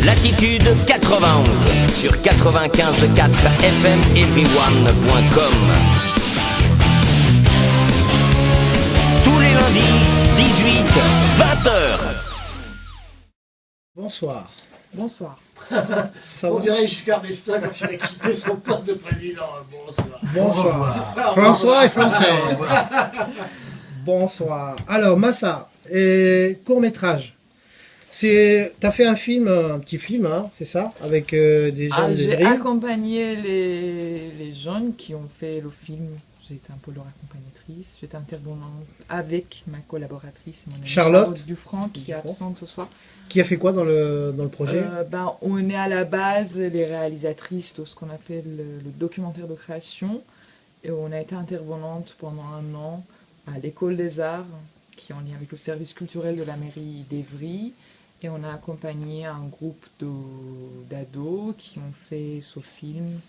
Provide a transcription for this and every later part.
Latitude 91 sur 95.4 FM everyone.com. Tous les lundis, 18, 20h. Bonsoir. Bonsoir. Ça On va dirait Giscard d'Estaing quand il a quitté son poste de président. Bonsoir. Bonsoir. François et Français. Bonsoir. Alors, Massa, court-métrage. T'as fait un film, un petit film, hein, c'est ça, avec des jeunes des J'ai Grilles. accompagné les jeunes qui ont fait le film. J'étais un peu leur accompagnatrice. J'étais intervenante avec ma collaboratrice, mon amie Charlotte Dufranc, qui est Dufranc. absente ce soir. Qui a fait quoi dans le projet On est à la base les réalisatrices de ce qu'on appelle le documentaire de création. Et on a été intervenante pendant un an à l'École des Arts, qui est en lien avec le service culturel de la mairie d'Evry. Et on a accompagné un groupe d'ados qui ont fait ce film.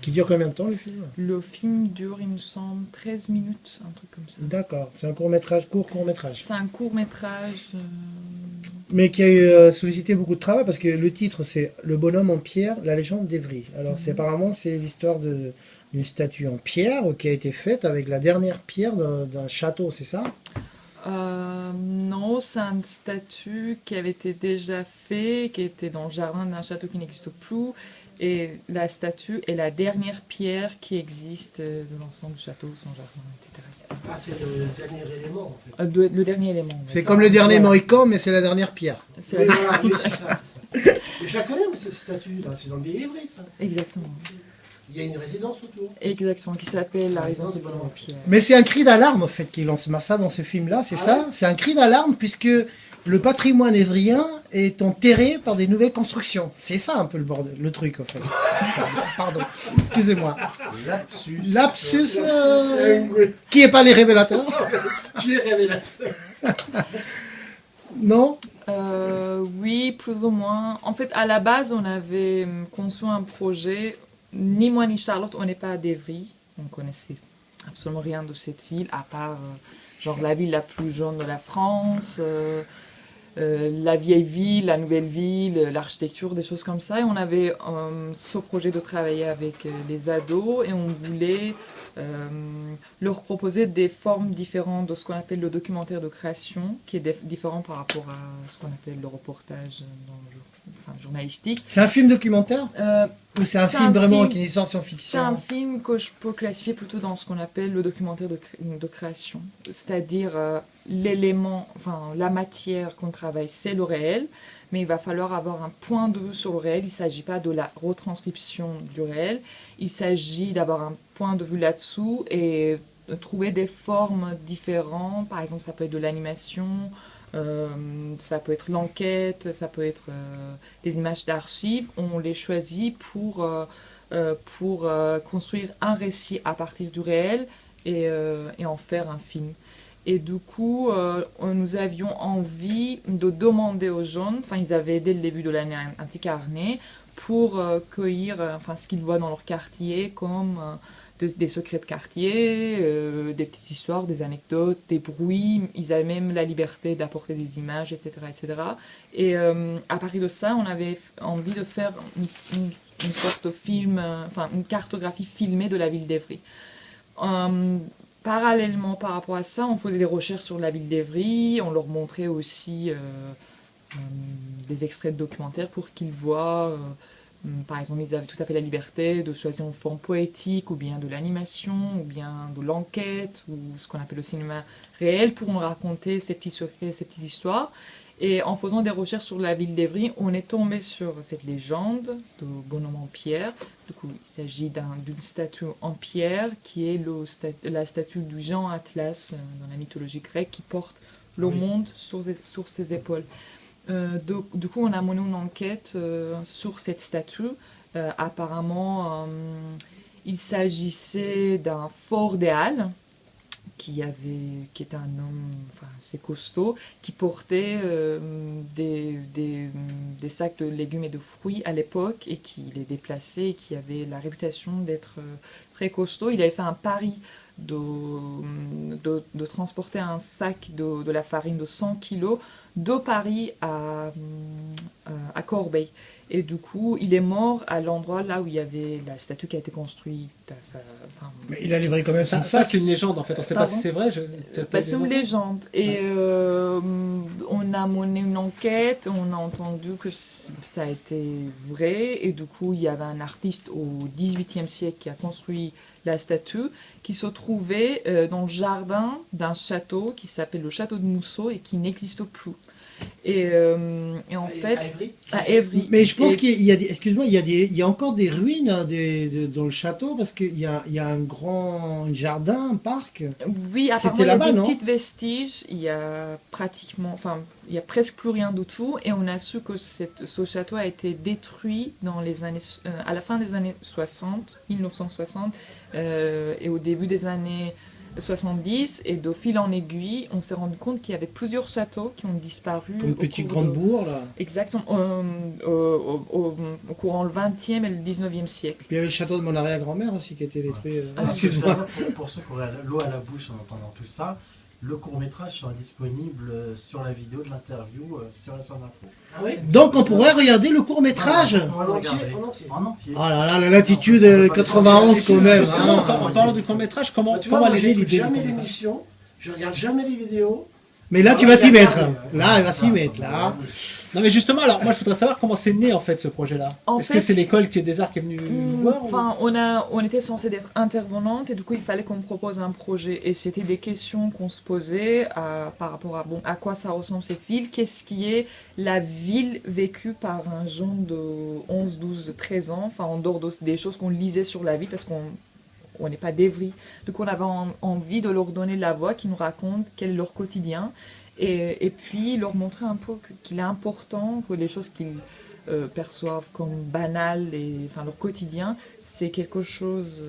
Qui dure combien de temps, le film? Le film dure, il me semble, 13 minutes, un truc comme ça. D'accord, c'est un court-métrage, court-métrage. C'est un court-métrage. Mais qui a sollicité beaucoup de travail, parce que le titre, c'est Le bonhomme en pierre, la légende d'Evry. Alors, apparemment, c'est l'histoire d'une statue en pierre qui a été faite avec la dernière pierre d'un château, c'est ça? Non, c'est une statue qui avait été déjà faite, qui était dans le jardin d'un château qui n'existe plus. Et la statue est la dernière pierre qui existe de l'ensemble du château, son jardin, etc. Ah, c'est le dernier élément, en fait. Le dernier élément. C'est ouais. comme le dernier Voilà. Mohican, mais c'est la dernière pierre. C'est Oui, la- voilà, oui, c'est ça. Mais je la connais, mais cette statue-là, c'est dans le vieil Évry, ça. Exactement. Il y a une résidence autour. Exactement, qui s'appelle la résidence de bonhomme en pierre. Mais c'est un cri d'alarme, en fait, qui lance Massa dans ce film-là, c'est Ah ça? ouais C'est un cri d'alarme, puisque le patrimoine évryen est enterré par des nouvelles constructions. C'est ça, un peu, le truc, en fait. Pardon, excusez-moi. Lapsus, Oui. qui est pas les révélateurs? Qui est révélateur. Non? Oui, plus ou moins. En fait, à la base, on avait conçu un projet. Ni moi ni Charlotte, on n'est pas d'Evry. On connaissait absolument rien de cette ville, à part genre la ville la plus jeune de la France, la vieille ville, la nouvelle ville, l'architecture, des choses comme ça. Et on avait ce projet de travailler avec les ados et on voulait leur proposer des formes différentes de ce qu'on appelle le documentaire de création, qui est différent par rapport à ce qu'on appelle le reportage journalistique. C'est un film documentaire? Ou c'est un c'est film un vraiment film- qui est une histoire de C'est science-fiction? un film que je peux classifier plutôt dans ce qu'on appelle le documentaire de création. C'est-à-dire l'élément, enfin la matière qu'on travaille, c'est le réel, mais il va falloir avoir un point de vue sur le réel. Il ne s'agit pas de la retranscription du réel, il s'agit d'avoir un point de vue là-dessous et de trouver des formes différentes. Par exemple, ça peut être de l'animation, ça peut être l'enquête, ça peut être des images d'archives. On les choisit pour construire un récit à partir du réel et en faire un film. Et du coup, nous avions envie de demander aux jeunes, enfin ils avaient dès le début de l'année un petit carnet pour cueillir ce qu'ils voient dans leur quartier comme des secrets de quartier, des petites histoires, des anecdotes, des bruits. Ils avaient même la liberté d'apporter des images, etc. etc. Et à partir de ça, on avait envie de faire une sorte de film, une cartographie filmée de la ville d'Evry. Parallèlement par rapport à ça, on faisait des recherches sur la ville d'Evry, on leur montrait aussi des extraits de documentaires pour qu'ils voient, par exemple, ils avaient tout à fait la liberté de choisir une forme poétique, ou bien de l'animation, ou bien de l'enquête, ou ce qu'on appelle le cinéma réel, pour nous raconter ces petits secrets, ces petites histoires. Et en faisant des recherches sur la ville d'Evry, on est tombé sur cette légende de bonhomme en pierre. Du coup, il s'agit d'une statue en pierre qui est la statue du géant Atlas dans la mythologie grecque qui porte le monde sur ses épaules. Du coup, on a mené une enquête sur cette statue. Apparemment, il s'agissait d'un fort des Halles qui était un homme assez costaud, qui portait des sacs de légumes et de fruits à l'époque et qui les déplaçait et qui avait la réputation d'être très costaud. Il avait fait un pari de transporter un sac de la farine de 100 kilos de Paris à à Corbeil. Et du coup, il est mort à l'endroit là où il y avait la statue qui a été construite. Mais il a livré quand même son Ça, sac. c'est une légende en fait. On ne sait pas Pardon si c'est vrai. C'est une légende. Et on a mené une enquête, on a entendu que ça a été vrai. Et du coup, il y avait un artiste au XVIIIe siècle qui a construit la statue, qui se trouvait dans le jardin d'un château qui s'appelle le château de Mousseau et qui n'existe plus. Et en fait, à Évry. Mais je pense qu'il y a des, excuse-moi, il y a encore des ruines hein, dans le château parce qu'il y a un grand jardin, un parc. Oui, apparemment, C'était il y a là-bas, des non petits vestiges. Il y a il y a presque plus rien du tout. Et on a su que ce château a été détruit dans les années, à la fin des années 60, 1960, et au début des années 70, et de fil en aiguille, on s'est rendu compte qu'il y avait plusieurs châteaux qui ont disparu. Une petite grande bourg là. Exactement, au courant le 20e et le 19e siècle. Puis il y avait le château de mon arrière-grand-mère aussi qui a été détruit. Ah, Excuse-moi. Pour ceux qui auraient l'eau à la bouche en entendant tout ça, le court-métrage sera disponible sur la vidéo de l'interview sur la Source Info. Ah oui. Donc on pourrait regarder le court-métrage. En entier. Oh là là, la latitude 91 quand même. Justement, hein. en parlant du court-métrage, comment Tu vois, moi, aller j'écoute l'idée du jamais court-métrage? l'émission, je regarde jamais les vidéos. Mais là tu vas t'y mettre. Là elle va s'y mettre là. Non mais justement, alors moi je voudrais savoir comment c'est né en fait ce projet-là. En Est-ce fait- que c'est l'école des arts qui est venue nous voir ou- Enfin, on était censé être intervenante et du coup il fallait qu'on me propose un projet et c'était des questions qu'on se posait par rapport à à quoi ça ressemble cette ville, qu'est-ce qui est la ville vécue par un jeune de 11, 12, 13 ans, enfin en dehors des choses qu'on lisait sur la ville parce qu'on n'est pas d'Evry. Donc on avait envie de leur donner la voix qui nous raconte quel est leur quotidien et puis leur montrer un peu qu'il est important que les choses qu'ils perçoivent comme banales et enfin leur quotidien, c'est quelque chose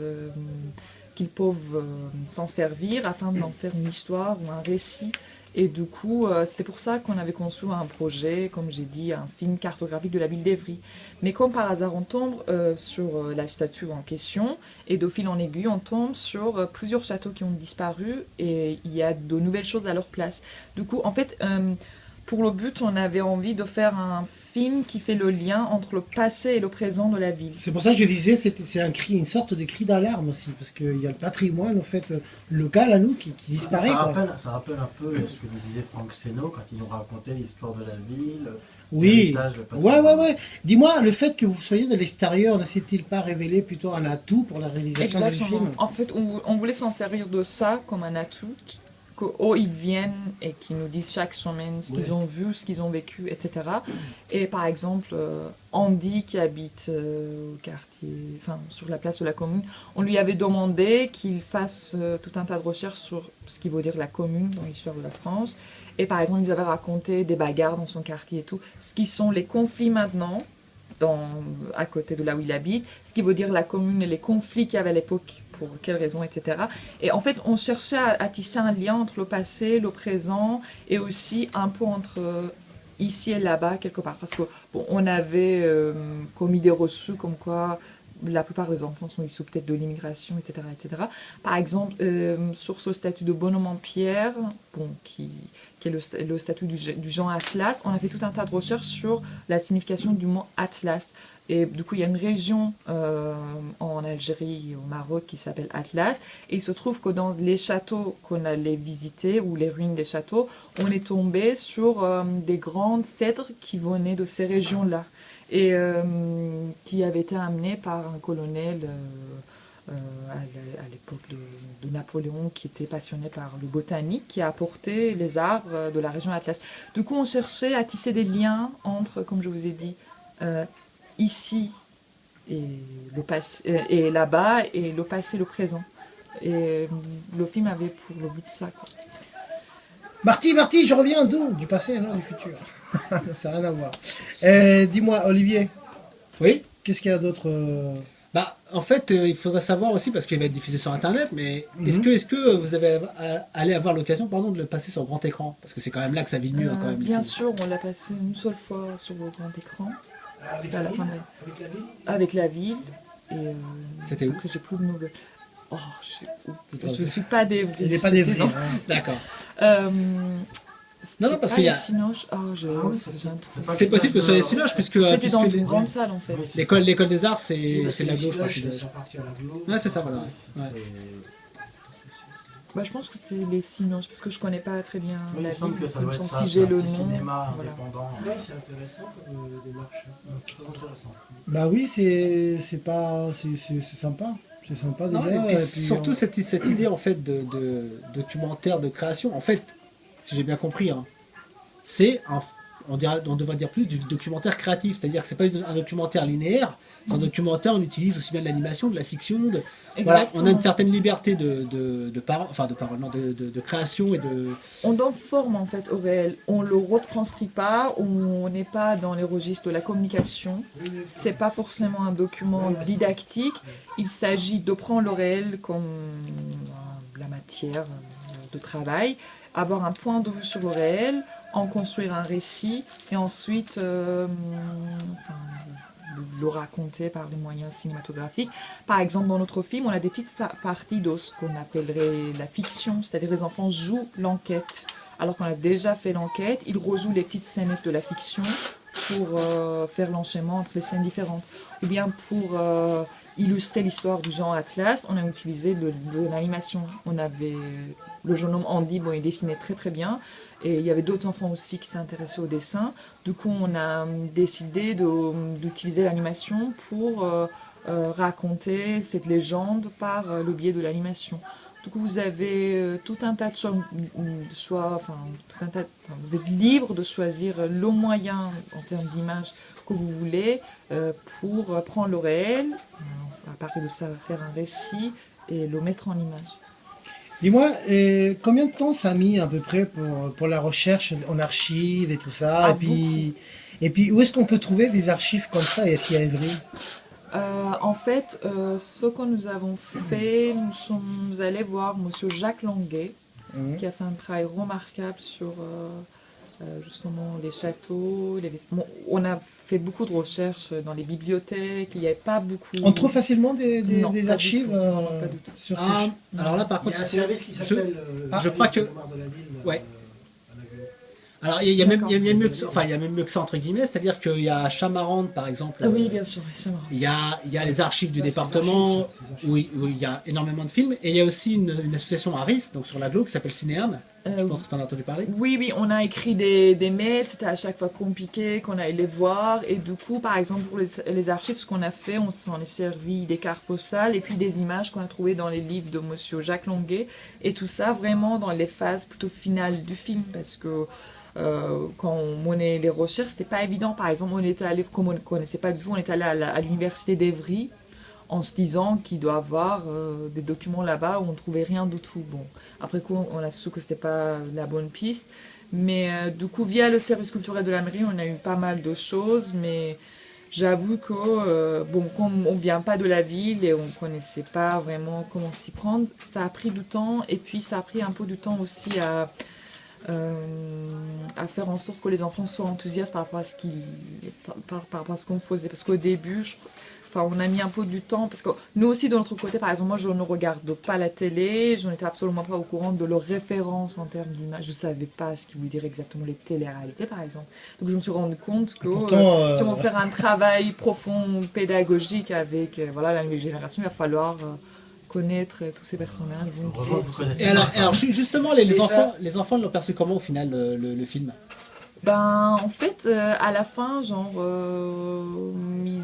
qu'ils peuvent s'en servir afin d'en faire une histoire ou un récit. Et du coup, c'était pour ça qu'on avait conçu un projet, comme j'ai dit, un film cartographique de la ville d'Evry. Mais comme par hasard, on tombe sur la statue en question, et de fil en aiguille, on tombe sur plusieurs châteaux qui ont disparu, et il y a de nouvelles choses à leur place. Du coup, en fait, pour le but, on avait envie de faire un film qui fait le lien entre le passé et le présent de la ville. C'est pour ça que je disais c'est un cri, une sorte de cri d'alarme aussi parce qu'il y a le patrimoine en fait local à nous qui disparaît. Ça quoi. rappelle un peu ce que nous disait Franck Seno quand il nous racontait l'histoire de la ville. Oui. l'héritage, le patrimoine. Ouais. Dis-moi, le fait que vous soyez de l'extérieur, ne s'est-il pas révélé plutôt un atout pour la réalisation du Exactement. film? En fait, on voulait s'en servir de ça comme un atout, qu'eux ils viennent et qui nous disent chaque semaine ce qu'ils ont vu, ce qu'ils ont vécu, etc. Et par exemple, Andy qui habite au quartier, enfin sur la place de la commune, on lui avait demandé qu'il fasse tout un tas de recherches sur ce qui veut dire la commune dans l'histoire de la France. Et par exemple, il nous avait raconté des bagarres dans son quartier et tout, ce qui sont les conflits maintenant. À côté de là où il habite, ce qui veut dire la commune et les conflits qu'il y avait à l'époque, pour quelles raisons, etc. Et en fait, on cherchait à tisser un lien entre le passé, le présent, et aussi un peu entre ici et là-bas, quelque part. Parce qu'on avait commis des reçus comme quoi la plupart des enfants sont issus peut-être de l'immigration, etc., etc. Par exemple, sur ce statut de bonhomme en pierre, qui est le statut du Jean Atlas, on a fait tout un tas de recherches sur la signification du mot Atlas. Et du coup, il y a une région en Algérie et au Maroc qui s'appelle Atlas. Et il se trouve que dans les châteaux qu'on allait visiter, ou les ruines des châteaux, on est tombé sur des grandes cèdres qui venaient de ces régions-là. Et qui avaient été amenées par un colonel à l'époque de Napoléon qui était passionné par le botanique, qui a apporté les arbres de la région Atlas. Du coup, on cherchait à tisser des liens entre, comme je vous ai dit, ici et là-bas, et le passé, le présent. Et le film avait pour le but ça, quoi. Marty, je reviens d'où? Du passé, non, du futur. Ça n'a rien à voir. Dis-moi, Olivier, Oui. qu'est-ce qu'il y a d'autre Bah, en fait, il faudrait savoir aussi, parce qu'il va être diffusé sur Internet, mais est-ce que vous allez avoir l'occasion, de le passer sur grand écran? Parce que c'est quand même là que ça vit le mieux, quand même. les Bien films. sûr, on l'a passé une seule fois sur le grand écran. Avec À la la ville, fin de- avec la ville. Avec la ville. Et C'était où? que j'ai plus de nouvelles. Oh, je suis pas d'Evry. Il n'est pas c'était d'Evry. dans- hein. D'accord. C'était non, parce pas qu'il y a- les Cinoches. Ah, j'ai un trou. C'est possible que ce soit les Cinoches, puisque C'était dans puisque une les- grande salle en fait. Oui, c'est l'école des arts, c'est Oui, parce c'est que la les gauche, je crois. Cinoches, qui- sont partis à la Glo. Ouais, c'est ça, voilà. c'est- Ouais. Bah, je pense que c'était les Cinoches parce que je connais pas très bien Oui, il la me semble ville. que ça doit être Donc, ça. si c'est j'ai un le petit nom. cinéma voilà. indépendant. Ouais, c'est intéressant comme démarche. C'est très intéressant. Bah oui, c'est sympa. C'est sympa déjà. Non, et puis et puis, surtout cette idée en fait de documentaire de création. En fait, si j'ai bien compris, hein, c'est on devrait dire plus du documentaire créatif, c'est-à-dire que c'est pas un documentaire linéaire, c'est un documentaire, on utilise aussi bien de l'animation, de la fiction, voilà, on a une certaine liberté de création et de... On donne forme en fait au réel. On le retranscrit pas. On n'est pas dans les registres de la communication. C'est pas forcément un document didactique. Il s'agit de prendre le réel comme la matière de travail, avoir un point de vue sur le réel, en construire un récit et ensuite le raconter par les moyens cinématographiques. Par exemple, dans notre film, on a des petites parties de ce qu'on appellerait la fiction, c'est-à-dire les enfants jouent l'enquête. Alors qu'on a déjà fait l'enquête, ils rejouent les petites scénettes de la fiction pour faire l'enchaînement entre les scènes différentes. Ou bien pour illustrer l'histoire du Jean Atlas, on a utilisé de l'animation. On avait le jeune homme Andy, bon, il dessinait très très bien, et il y avait d'autres enfants aussi qui s'intéressaient au dessin. Du coup, on a décidé d'utiliser l'animation pour raconter cette légende par le biais de l'animation. Du coup, vous avez tout un tas de choix, vous êtes libre de choisir le moyen en termes d'image que vous voulez pour prendre le réel, à partir de ça, faire un récit et le mettre en image. Dis-moi, combien de temps ça a mis à peu près pour la recherche en archives et tout ça? Ah, et puis, où est-ce qu'on peut trouver des archives comme ça ici à Évry? En fait, ce que nous avons fait, nous sommes allés voir Monsieur Jacques Languet, qui a fait un travail remarquable sur justement les châteaux. Bon, on a fait beaucoup de recherches dans les bibliothèques, il n'y avait pas beaucoup... On trouve facilement des Non, pas du archives tout. Non, non, pas du tout. sur Ah, ces... alors là par Il y contre, a un service qui s'appelle je crois que- mémoire de la ville. Ouais. À la Glo. alors il y a même D'accord. il y a mieux que, enfin il y a même mieux que ça entre guillemets, c'est-à-dire qu'il y a Chamarande par exemple. Ah oui, bien sûr, c'est marrant. Il y a les archives du Ça, c'est département, les archives, ça, c'est les archives. où il y a énormément de films, et il y a aussi une association à Ris, donc sur la Glo, qui s'appelle Cinéam. Je pense que tu en as entendu parler. Oui, on a écrit des mails, c'était à chaque fois compliqué qu'on allait les voir. Et du coup, par exemple, pour les archives, ce qu'on a fait, on s'en est servi des cartes postales et puis des images qu'on a trouvées dans les livres de Monsieur Jacques Languet. Et tout ça vraiment dans les phases plutôt finales du film, parce que quand on menait les recherches, c'était pas évident. Par exemple, on était allé, comme on ne connaissait pas du tout, on est allé à l'université d'Évry, en se disant qu'il doit avoir des documents là-bas où on ne trouvait rien du tout. Bon, après coup, on a su que c'était pas la bonne piste. Mais du coup, via le service culturel de la mairie, on a eu pas mal de choses. Mais j'avoue que, bon, comme on vient pas de la ville et on connaissait pas vraiment comment s'y prendre, ça a pris du temps. Et puis, ça a pris un peu du temps aussi à faire en sorte que les enfants soient enthousiastes par rapport à par rapport à ce qu'on faisait. Parce qu'au début, on a mis un peu du temps, parce que nous aussi de notre côté, par exemple, moi je ne regarde pas la télé, je n'étais absolument pas au courant de leurs références en termes d'image, je ne savais pas ce qu'ils voulaient dire exactement les télé-réalités par exemple. Donc je me suis rendu compte que si on veut faire un travail profond, pédagogique avec la nouvelle génération, il va falloir connaître tous ces personnages. Donc, Heureusement que vous connaissez Et alors, ça. justement, les enfants l'ont perçu comment au final le film? Ben, en fait, à la fin, ils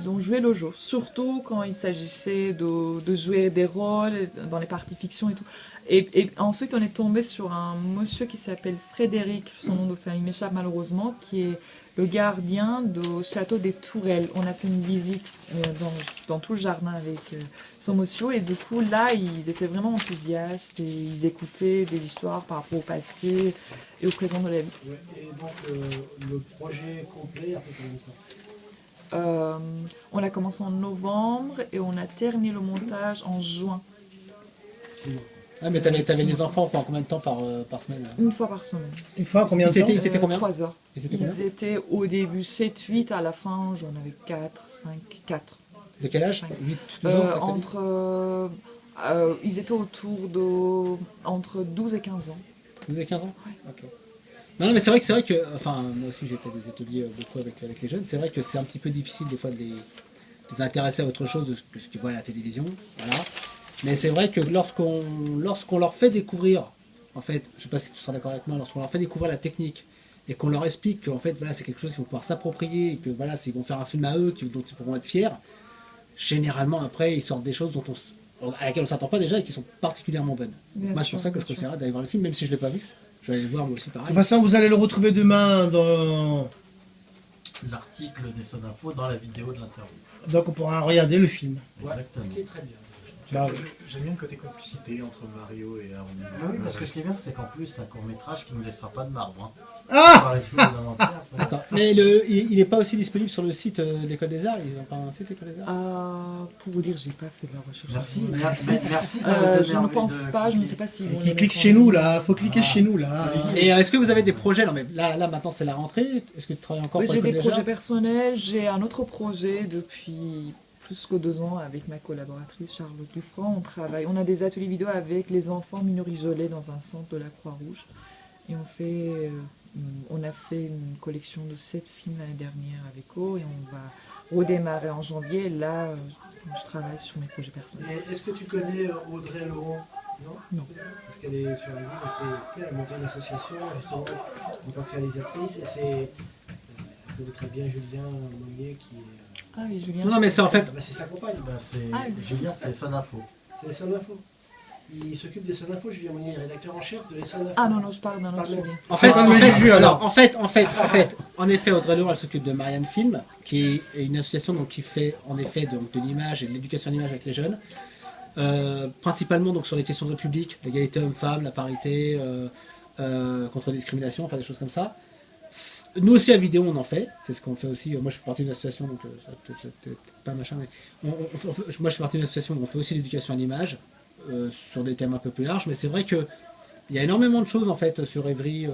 ont joué le jeu. Surtout quand il s'agissait de jouer des rôles dans les parties fiction et tout. Et ensuite, on est tombé sur un monsieur qui s'appelle Frédéric, son nom de famille m'échappe malheureusement, qui est le gardien du château des Tourelles. On a fait une visite dans tout le jardin avec ce monsieur. Et du coup, là, ils étaient vraiment enthousiastes et ils écoutaient des histoires par rapport au passé et au présent de la vie. Ouais, et donc le projet complet a fait combien de temps? On a commencé en novembre et on a terminé le montage en juin. Ah, mais t'avais les enfants en combien de temps par semaine? Une fois par semaine. Une fois, combien de temps? Ils étaient combien? 3 heures. Ils étaient combien? Ils étaient au début 7-8, à la fin j'en avais 4, 5, 4. De quel âge? 8, 12 ans, ça peut dire Ils étaient autour entre 12 et 15 ans. 12 et 15 ans? Ok. Non, mais c'est vrai que, enfin, moi aussi j'ai fait des ateliers beaucoup avec les jeunes. C'est vrai que c'est un petit peu difficile des fois de les intéresser à autre chose que ce qu'ils voient à la télévision. Voilà. Mais c'est vrai que lorsqu'on leur fait découvrir, en fait, je sais pas si tu seras d'accord avec moi, lorsqu'on leur fait découvrir la technique et qu'on leur explique qu'en fait, voilà, c'est quelque chose qu'ils vont pouvoir s'approprier et que voilà, ils vont faire un film à eux, dont ils pourront être fiers. Généralement, après, ils sortent des choses à laquelle on s'attend pas déjà et qui sont particulièrement bonnes. Moi, c'est pour ça que je conseillerais d'aller voir le film, même si je l'ai pas vu. Je vais aller le voir moi aussi De pareil. toute façon, vous allez le retrouver demain dans... L'article des Sonafos dans la vidéo de l'interview. Donc on pourra regarder le film. Ouais, Exactement. ce qui est très bien. Bah, J'aime bien le côté complicité entre Mario et Aaron. Oui, parce que ce qui est bien, c'est qu'en plus, c'est un court-métrage qui ne nous laissera pas de marbre. Hein. Ah Par les films d'inventaire, c'est vrai. D'accord. Mais il n'est pas aussi disponible sur le site de l'École des Arts. Ils n'ont pas un site l'École des Arts. Pour vous dire, j'ai pas fait de la recherche. Merci. Je ne pense pas, je ne sais pas si. Qui clique chez nous là, faut cliquer chez nous là. Et est-ce que vous avez des projets? Non, mais là maintenant c'est la rentrée. Est-ce que tu travailles encore Oui, pour j'ai l'École des des Arts? projets personnels. J'ai un autre projet depuis plus que 2 ans avec ma collaboratrice Charlotte Dufranc. On a des ateliers vidéo avec les enfants mineurs isolés dans un centre de la Croix-Rouge. Et on a fait une collection de 7 films l'année dernière avec eux et on va redémarrer en janvier. Et là, je travaille sur mes projets personnels. Et est-ce que tu connais Audrey Laurent? Non. Parce qu'elle est sur la ville, elle a monté une association justement en tant que réalisatrice et elle connaît très bien Julien Monnier qui est... Ah oui, Julien. Non, mais c'est en fait. c'est sa compagne. Julien, c'est Sonafo. C'est les Sonafos. Il s'occupe des Sonafos, Julien Monnier, rédacteur en chef de les Sonafos. Ah non, je parle d'un autre Julien. En fait, pas le même Juju, alors. en effet, Audrey Laurent, elle s'occupe de Marianne Film, qui est une association donc, qui fait en effet donc, de l'image et de l'éducation à l'image avec les jeunes. Principalement donc, sur les questions de République, l'égalité homme-femme, la parité, contre la discrimination, enfin des choses comme ça. Nous aussi à vidéo on en fait, c'est ce qu'on fait aussi. Moi je fais partie d'une association, donc c'est pas machin, mais moi je fais partie d'une association où on fait aussi l'éducation à l'image sur des thèmes un peu plus larges. Mais c'est vrai que il y a énormément de choses en fait sur Évry.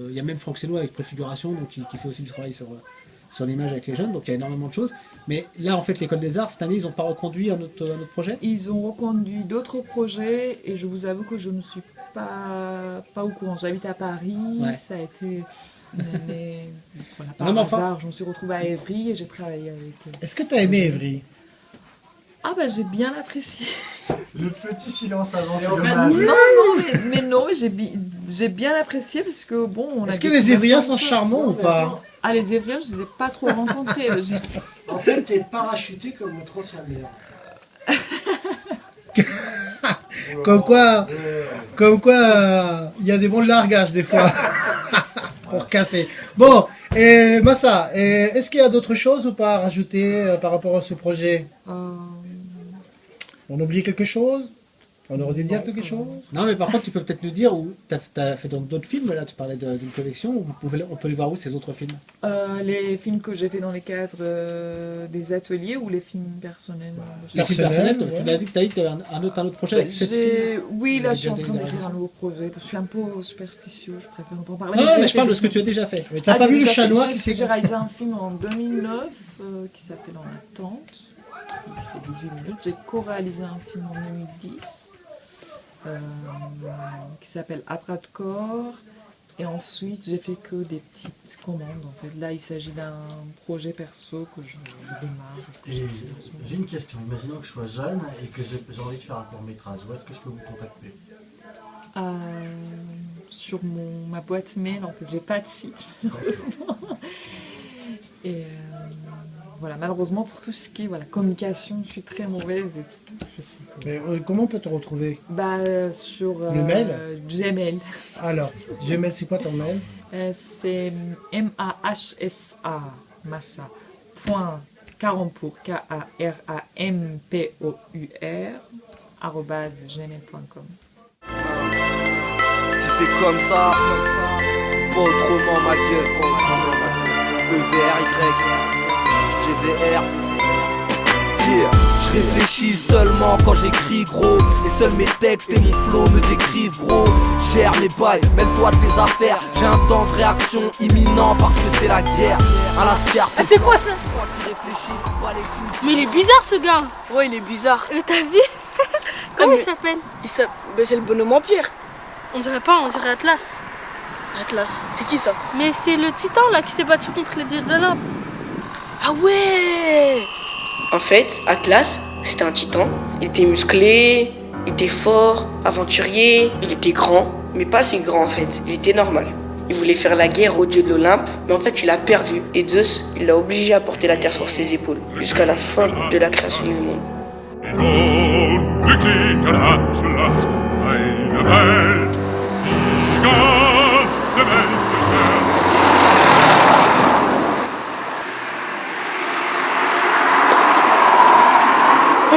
Il y a même Franck Sénois avec Préfiguration, donc qui fait aussi du travail sur l'image avec les jeunes. Donc il y a énormément de choses. Mais là en fait l'École des Arts cette année ils n'ont pas reconduit un autre projet. Ils ont reconduit d'autres projets et je vous avoue que je ne suis pas au courant. J'habite à Paris, Ouais. ça a été mais voilà, par Non, mais enfin- hasard, je me suis retrouvée à Évry et j'ai travaillé avec eux. Est-ce que tu as aimé Évry? Ah bah j'ai bien apprécié. Le petit silence avant, c'est en fait, dommage. Non, mais j'ai bien apprécié parce que bon, on a Est-ce que découvert les Évriens plein de sont choses. charmants ou pas? Ah, les Évriens, je les ai pas trop rencontrés. En fait, t'es parachuté comme notre ancien maire. Comme quoi, il y a des bons largages des fois. Pour casser. Bon, et Massa, est-ce qu'il y a d'autres choses ou pas à rajouter par rapport à ce projet? On oublie quelque chose? On aurait dû dire quelque chose? Non mais par contre tu peux peut-être nous dire où tu as fait donc d'autres films, là tu parlais d'une collection, on peut les voir où ces autres films? Les films que j'ai fait dans les cadres des ateliers ou les films personnels? Les films Personnel, personnels, ouais. tu l'as dit que tu as dit que tu avais un autre projet avec 7 films. Oui, là Vous je suis en avez train déjà d'écrire un réalisé. nouveau projet. Je suis un peu superstitieux, je préfère ne pas en parler. Non, j'ai mais je fait parle de des ce que tu as films. déjà fait. Mais t'as pas j'ai vu le déjà chat fait- noir j'ai- qui s'est J'ai réalisé un film en 2009 qui s'appelle En attente. Il fait 18 minutes. J'ai co-réalisé un film en 2010 qui s'appelle À bras de corps. Et ensuite, j'ai fait que des petites commandes. En fait, là, il s'agit d'un projet perso que je démarre. et que Et j'ai fait en ce moment. j'ai une question. Imaginons que je sois jeune et que j'ai envie de faire un court-métrage. Où est-ce que je peux vous contacter? Sur ma boîte mail, en fait, j'ai pas de site, malheureusement. Et voilà, malheureusement, pour tout ce qui est communication, je suis très mauvaise et tout. Je sais pas. Mais comment on peut te retrouver? Sur Le mail Gmail. Alors, Gmail, c'est quoi ton mail? C'est MAHSA, Massa, point Carampour, KARAMPOUR, @gmail.com. Si c'est comme ça, pas autrement ma gueule, pas autrement ma gueule. EVRY, JVR. Yeah. Je réfléchis seulement quand j'écris gros. Et seuls mes textes et mon flow me décrivent gros. Gère mes bails, mêle-toi de tes affaires. J'ai un temps de réaction imminent parce que c'est la guerre. Un lascar. Ah, c'est quoi ça? Je crois qu'il réfléchit, pas les couilles. Mais il est bizarre ce gars. Ouais, il est bizarre. T'as vu? Comment mais- il s'appelle? C'est le bonhomme en pierre. On dirait pas, on dirait Atlas. Atlas, c'est qui ça? Mais c'est le titan là qui s'est battu contre les dieux de l'Olympe. Ah ouais! En fait, Atlas, c'était un titan. Il était musclé, il était fort, aventurier, il était grand, mais pas assez grand en fait. Il était normal. Il voulait faire la guerre aux dieux de l'Olympe, mais en fait il a perdu. Et Zeus, il l'a obligé à porter la terre sur ses épaules, jusqu'à la fin de la création du monde.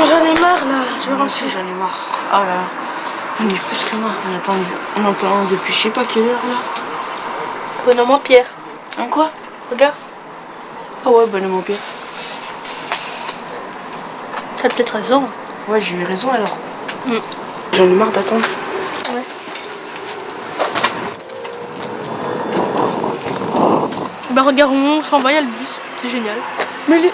J'en ai marre là, je vais rentrer. J'en ai marre. Ah là là. On est plus que marre. On entend depuis je sais pas quelle heure là. Bonhomme en pierre. En quoi? Regarde. Ah ouais, bonhomme en pierre. T'as peut-être raison. Ouais, j'ai eu raison alors. J'en ai marre d'attendre. Ouais. Bah regarde, on s'en va, il y a le bus. C'est génial. Mais les...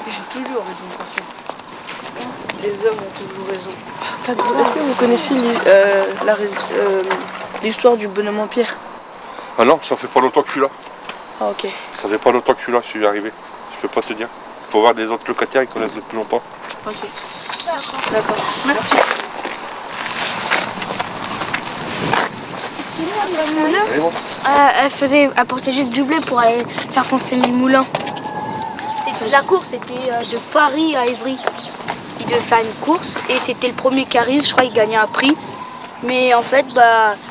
J'ai toujours raison, attention. Les hommes ont toujours raison. Est-ce que vous connaissez l'histoire du bonhomme en pierre? Ah non, ça fait pas longtemps que je suis là. Ah ok. Ça fait pas longtemps que je suis là, je suis arrivé. Je peux pas te dire. Faut voir des autres locataires, ils connaissent depuis longtemps. Ok. D'accord. Merci. Elle portait juste du blé pour aller faire fonctionner le moulin. La course était de Paris à Évry. Il devait faire une course et c'était le premier qui arrive, je crois qu'il gagnait un prix. Mais en fait,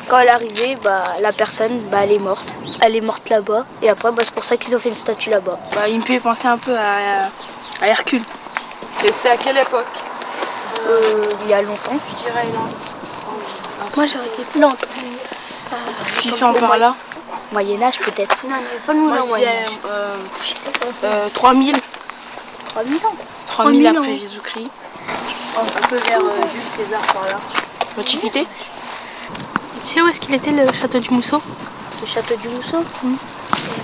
quand elle est arrivée, la personne, elle est morte. Elle est morte là-bas et après, c'est pour ça qu'ils ont fait une statue là-bas. Il me fait penser un peu à Hercule. Et c'était à quelle époque? Il y a longtemps. Je dirais là. Moi j'aurais été plus longtemps. 600 par là. Moyen-Âge peut-être. Non, il n'y avait pas de moulin au Moyen-Âge. 3000. 3000 ans. 3000 après Jésus-Christ. Un peu vers Jules César par là. L'Antiquité. Tu sais où est-ce qu'il était le château du Mousseau? Le château du Mousseau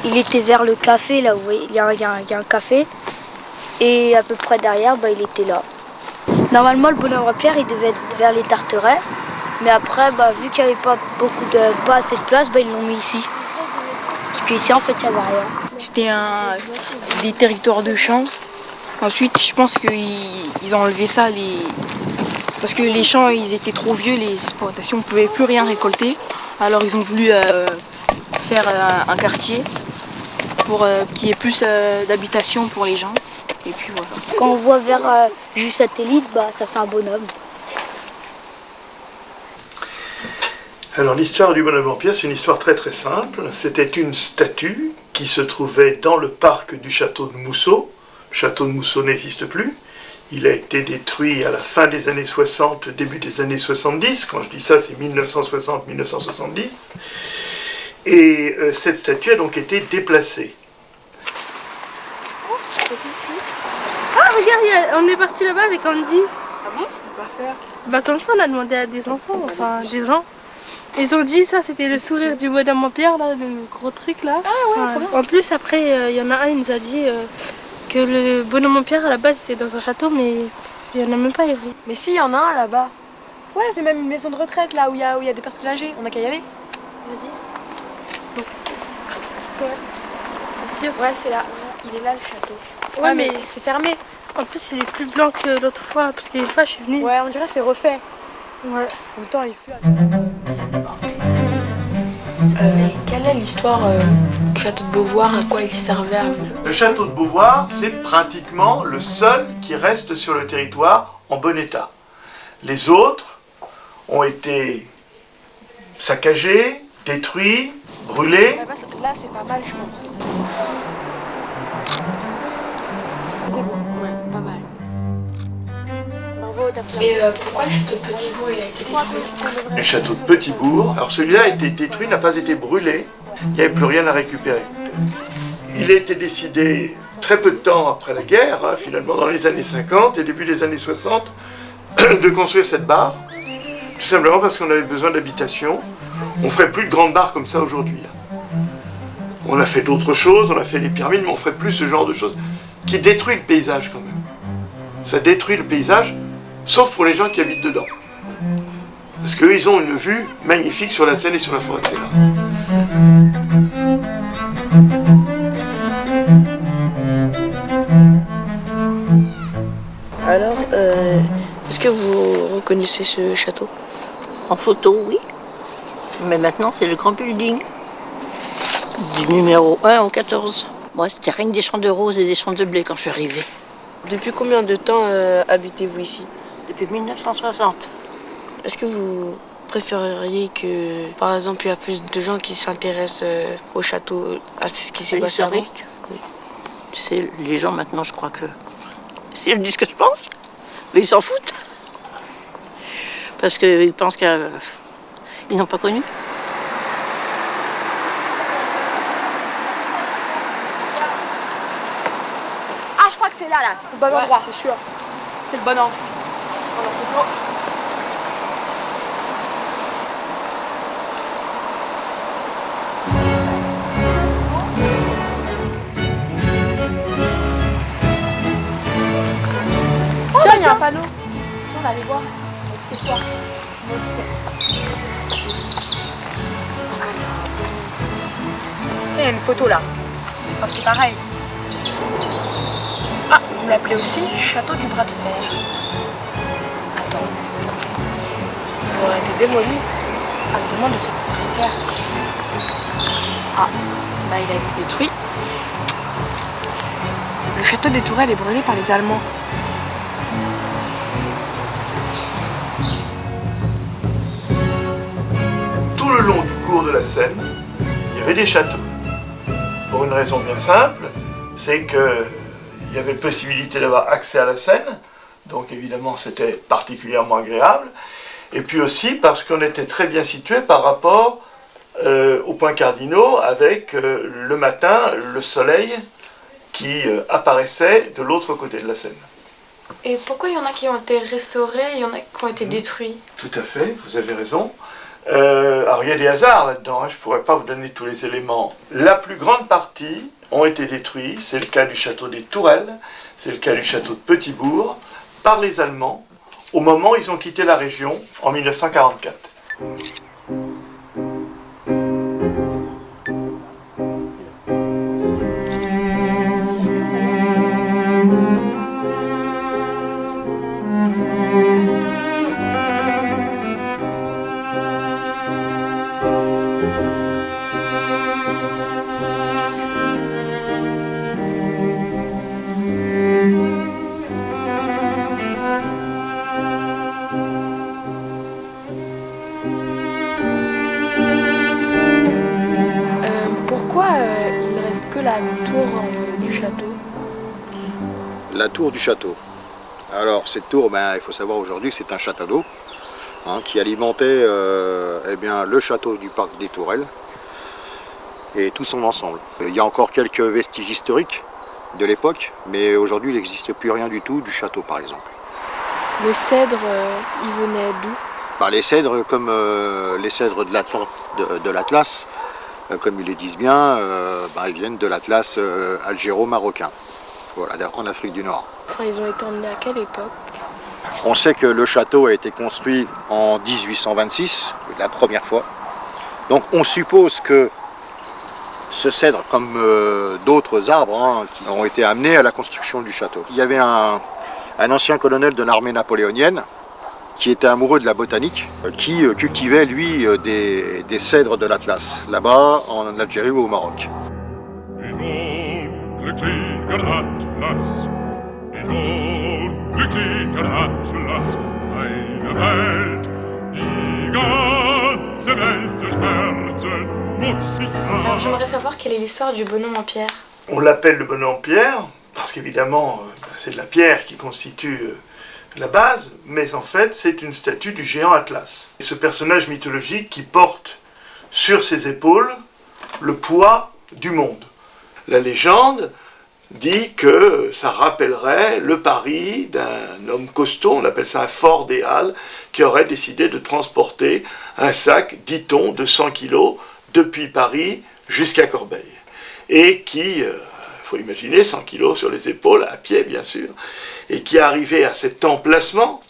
Il était vers le café, là, vous voyez, il y a un café. Et à peu près derrière, il était là. Normalement, le bonhomme en pierre, il devait être vers les Tarterets. Mais après, vu qu'il n'y avait pas assez de place, ils l'ont mis ici. Et puis ici, en fait, il n'y avait rien. C'était des territoires de champs. Ensuite, je pense qu'ils ont enlevé ça parce que les champs ils étaient trop vieux, les exploitations ne pouvaient plus rien récolter. Alors ils ont voulu faire un quartier pour qu'il y ait plus d'habitation pour les gens. Et puis voilà. Quand on voit vers vue satellite, ça fait un bonhomme. Alors l'histoire du bonhomme en pierre, c'est une histoire très très simple. C'était une statue qui se trouvait dans le parc du château de Mousseau. Le château de Mousseau n'existe plus. Il a été détruit à la fin des années 60, début des années 70. Quand je dis ça, c'est 1960-1970. Et cette statue a donc été déplacée. Ah, regarde, on est parti là-bas avec Andy. Ah bon? Quoi faire? Comme ça, on a demandé à des enfants, enfin des gens. Ils ont dit ça, c'était le sourire du bonhomme en pierre, là, le gros truc là. Ah ouais, trop bien. En plus, après, il y en a un, il nous a dit que le bonhomme en pierre à la base c'était dans un château, mais il n'y en a même pas à Évry. Mais si, il y en a un là-bas. Ouais, c'est même une maison de retraite là où il y a des personnes âgées. On n'a qu'à y aller. Vas-y. Ouais. C'est sûr? Ouais, c'est là. Il est là le château. Ouais, mais c'est fermé. En plus, il est plus blanc que l'autre fois, parce qu'une fois je suis venue. Ouais, on dirait que c'est refait. Ouais. En même temps, il flotte. Quelle est l'histoire du château de Beauvoir? À quoi il servait à vous? Le château de Beauvoir, c'est pratiquement le seul qui reste sur le territoire en bon état. Les autres ont été saccagés, détruits, brûlés. Là, c'est pas mal, je pense. C'est bon, ouais, pas mal. Bravo, t'as Mais pourquoi le château de Petit-Bourg il a été détruit? Le château de Petit-Bourg, alors celui-là a été détruit, n'a pas été brûlé, il n'y avait plus rien à récupérer. Il a été décidé très peu de temps après la guerre, finalement dans les années 50 et début des années 60, de construire cette barre, tout simplement parce qu'on avait besoin d'habitation. On ne ferait plus de grandes barres comme ça aujourd'hui. On a fait d'autres choses, on a fait les pyramides, mais on ne ferait plus ce genre de choses qui détruit le paysage quand même. Ça détruit le paysage, sauf pour les gens qui habitent dedans. Parce qu'eux, ils ont une vue magnifique sur la Seine et sur la forêt de Sénart. Alors, est-ce que vous reconnaissez ce château? En photo, oui. Mais maintenant, c'est le grand building. Du numéro 1 au 14. Moi, c'était rien que des champs de roses et des champs de blé quand je suis arrivée. Depuis combien de temps habitez-vous ici? Depuis 1960. Est-ce que vous préféreriez que, par exemple, il y a plus de gens qui s'intéressent au château, à ce qui s'est passé avant? Oui. Tu sais, les gens maintenant, je crois que... Si je dis ce que je pense, mais ils s'en foutent. Parce qu'ils pensent qu'ils n'ont pas connu. Ah, je crois que c'est là. C'est le bon endroit. C'est sûr. C'est le bon endroit. Tiens, il y a un panneau. Si on allait voir. C'est quoi? Il y a une photo là. C'est presque pareil. Ah, vous l'appelez aussi château du bras de fer. Attends. Il aurait été démoli à la demande de son propriétaire. Ah, bah il a été détruit. Le château des Tourelles est brûlé par les Allemands. Tout le long du cours de la Seine, il y avait des châteaux. Pour une raison bien simple, c'est qu'il y avait possibilité d'avoir accès à la Seine, donc évidemment c'était particulièrement agréable, et puis aussi parce qu'on était très bien situé par rapport aux points cardinaux avec le matin le soleil qui apparaissait de l'autre côté de la Seine. Et pourquoi il y en a qui ont été restaurés et il y en a qui ont été détruits? Tout à fait, vous avez raison. Alors il y a des hasards là-dedans, je ne pourrais pas vous donner tous les éléments. La plus grande partie ont été détruits, c'est le cas du château des Tourelles, c'est le cas du château de Petit-Bourg, par les Allemands, au moment où ils ont quitté la région, en 1944. La tour du château. La tour du château. Alors cette tour, il faut savoir aujourd'hui que c'est un château d'eau qui alimentait le château du parc des Tourelles et tout son ensemble. Il y a encore quelques vestiges historiques de l'époque, mais aujourd'hui il n'existe plus rien du tout du château par exemple. Les cèdres, ils venaient d'où? Les cèdres comme les cèdres de l'Atlas. Comme ils le disent bien, ils viennent de l'Atlas algéro-marocain, voilà, en Afrique du Nord. Enfin, ils ont été emmenés à quelle époque? On sait que le château a été construit en 1826, la première fois. Donc on suppose que ce cèdre, comme d'autres arbres, ont été amenés à la construction du château. Il y avait un ancien colonel de l'armée napoléonienne qui était amoureux de la botanique, qui cultivait lui des cèdres de l'Atlas, là-bas en Algérie ou au Maroc. Alors j'aimerais savoir quelle est l'histoire du bonhomme en pierre. On l'appelle le bonhomme en pierre, parce qu'évidemment c'est de la pierre qui constitue la base, mais en fait c'est une statue du géant Atlas. Ce personnage mythologique qui porte sur ses épaules le poids du monde. La légende dit que ça rappellerait le pari d'un homme costaud, on appelle ça un fort des Halles, qui aurait décidé de transporter un sac, dit-on, de 100 kilos depuis Paris jusqu'à Corbeil. Et qui, faut imaginer 100 kilos sur les épaules, à pied bien sûr, et qui est arrivé à cet emplacement,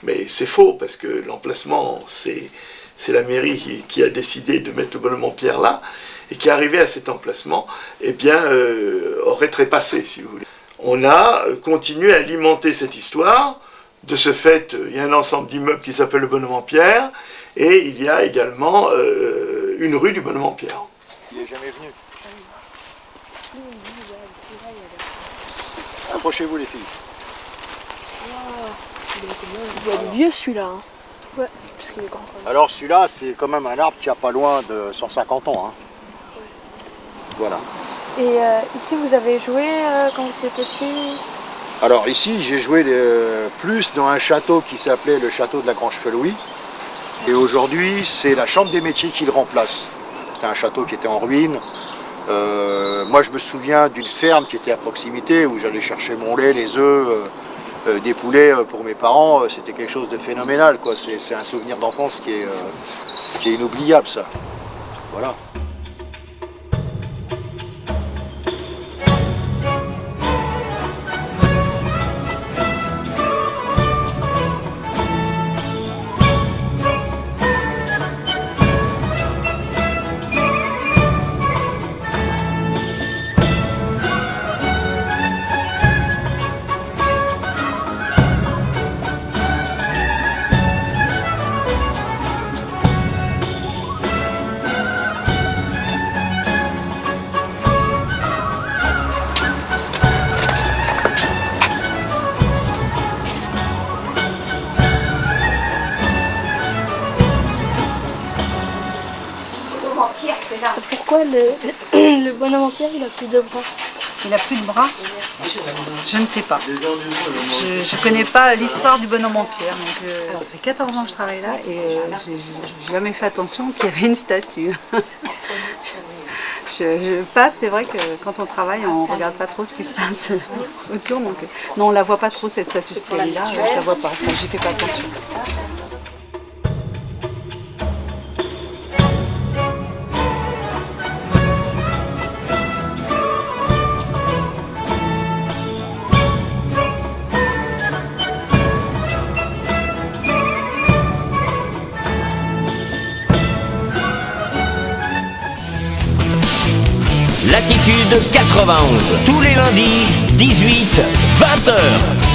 mais c'est faux parce que l'emplacement c'est la mairie qui a décidé de mettre le bonhomme en pierre là, et qui est arrivé à cet emplacement, eh bien aurait trépassé si vous voulez. On a continué à alimenter cette histoire. De ce fait, il y a un ensemble d'immeubles qui s'appelle le bonhomme en pierre, et il y a également une rue du bonhomme en pierre. Il n'est jamais venu. Approchez-vous les filles. Il est vieux celui-là. Hein. Ouais, parce qu'il est grand. Alors celui-là, c'est quand même un arbre qui a pas loin de 150 ans. Hein. Voilà. Et ici, vous avez joué quand vous étiez petit? Alors ici, j'ai joué plus dans un château qui s'appelait le château de la Grange-Felouis. Et aujourd'hui, c'est la chambre des métiers qui le remplace. C'était un château qui était en ruine. Moi, je me souviens d'une ferme qui était à proximité où j'allais chercher mon lait, les œufs, des poulets pour mes parents. C'était quelque chose de phénoménal, quoi. C'est un souvenir d'enfance qui est inoubliable, ça. Voilà. Pourquoi le bonhomme en pierre il a plus de bras? Il a plus de bras? Je ne sais pas. Je ne connais pas l'histoire du bonhomme en pierre. Donc, ça fait 14 ans que je travaille là et j'ai jamais fait attention qu'il y avait une statue. Je passe, c'est vrai que quand on travaille, on ne regarde pas trop ce qui se passe autour. Donc, non, on ne la voit pas trop cette statue là, je ne la vois pas. Enfin, j'y fais pas attention. Latitude 91, tous les lundis, 18, 20h.